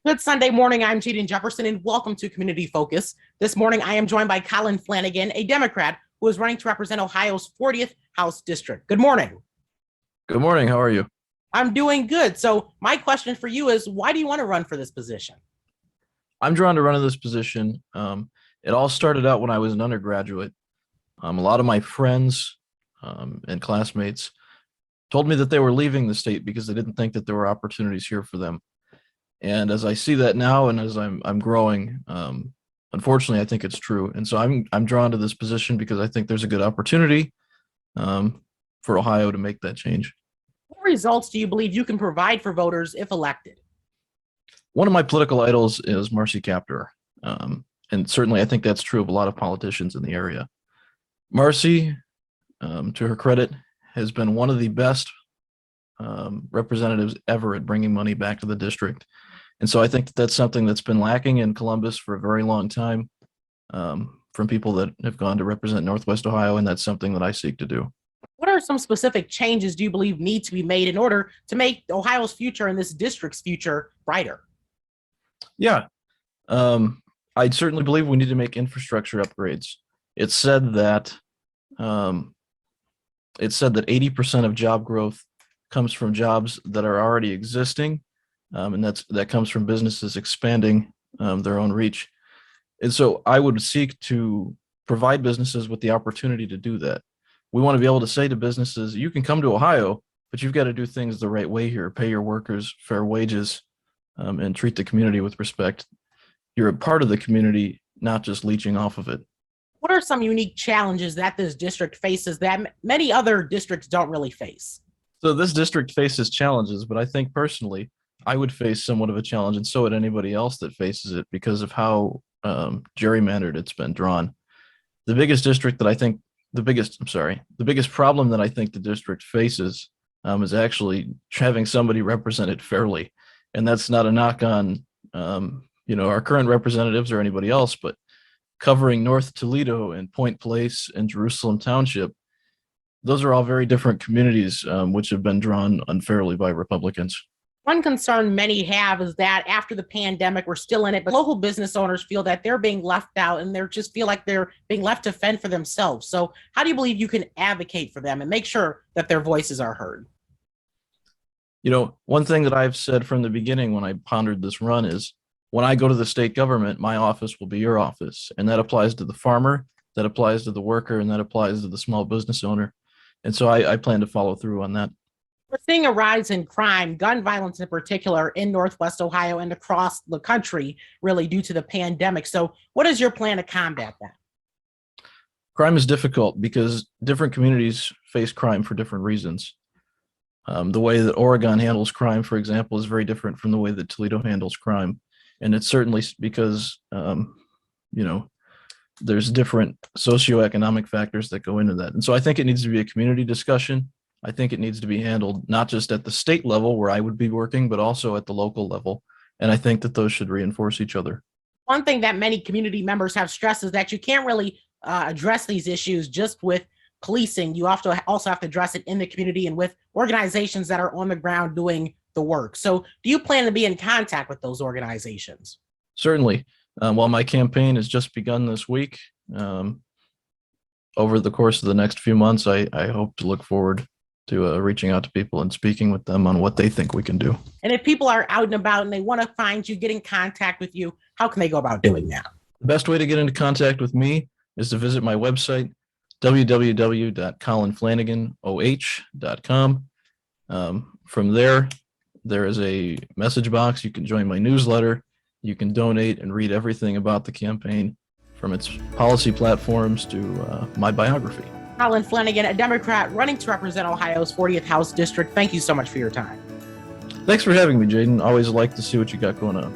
Good Sunday morning. I'm Jaden Jefferson, and welcome to Community Focus. This morning, I am joined by Colin Flanagan, a Democrat who is running to represent Ohio's 40th House District. Good morning. Good morning. How are you? I'm doing good. So my question for you is, why do you want to run for this position? I'm drawn to run in this position. It all started out when I was an undergraduate. A lot of my friends and classmates told me that they were leaving the state because they didn't think that there were opportunities here for them. And as I see that now, and as I'm growing, unfortunately, I think it's true. And so I'm drawn to this position because I think there's a good opportunity for Ohio to make that change. What results do you believe you can provide for voters if elected? One of my political idols is Marcy Kaptur. And certainly I think that's true of a lot of politicians in the area. Marcy, to her credit, has been one of the best representatives ever at bringing money back to the district. And so I think that that's something that's been lacking in Columbus for a very long time from people that have gone to represent Northwest Ohio, and that's something that I seek to do. What are some specific changes do you believe need to be made in order to make Ohio's future and this district's future brighter? Yeah, I certainly believe we need to make infrastructure upgrades. It's said that 80% of job growth comes from jobs that are already existing, and that comes from businesses expanding their own reach. And so I would seek to provide businesses with the opportunity to do that. We want to be able to say to businesses, you can come to Ohio, but you've got to do things the right way here, pay your workers fair wages, and treat the community with respect. You're a part of the community, not just leeching off of it. What are some unique challenges that this district faces that many other districts don't really face? So this district faces challenges, but I think personally, I would face somewhat of a challenge, and so would anybody else that faces it because of how gerrymandered it's been drawn. The biggest problem that I think the district faces is actually having somebody represented fairly. And that's not a knock on, our current representatives or anybody else, but covering North Toledo and Point Place and Jerusalem Township, those are all very different communities which have been drawn unfairly by Republicans. One concern many have is that after the pandemic, we're still in it, but local business owners feel that they're being left out and they just feel like they're being left to fend for themselves. So how do you believe you can advocate for them and make sure that their voices are heard? One thing that I've said from the beginning when I pondered this run is when I go to the state government, my office will be your office. And that applies to the farmer, that applies to the worker, and that applies to the small business owner. And so I plan to follow through on that. We're seeing a rise in crime, gun violence in particular, in Northwest Ohio and across the country, really due to the pandemic. So what is your plan to combat that? Crime is difficult because different communities face crime for different reasons. The way that Oregon handles crime, for example, is very different from the way that Toledo handles crime. And it's certainly because, there's different socioeconomic factors that go into that. And so I think it needs to be a community discussion. I think it needs to be handled not just at the state level where I would be working, but also at the local level. And I think that those should reinforce each other. One thing that many community members have stressed is that you can't really address these issues just with policing. You also have to address it in the community and with organizations that are on the ground doing the work. So do you plan to be in contact with those organizations? Certainly. While my campaign has just begun this week, over the course of the next few months, I hope to look forward to reaching out to people and speaking with them on what they think we can do. And if people are out and about and they want to find you, get in contact with you, how can they go about doing that? The best way to get into contact with me is to visit my website, www.colinflanaganoh.com. From there is a message box. You can join my newsletter. You can donate and read everything about the campaign, from its policy platforms to my biography. Colin Flanagan, a Democrat running to represent Ohio's 40th House District. Thank you so much for your time. Thanks for having me, Jaden. Always like to see what you got going on.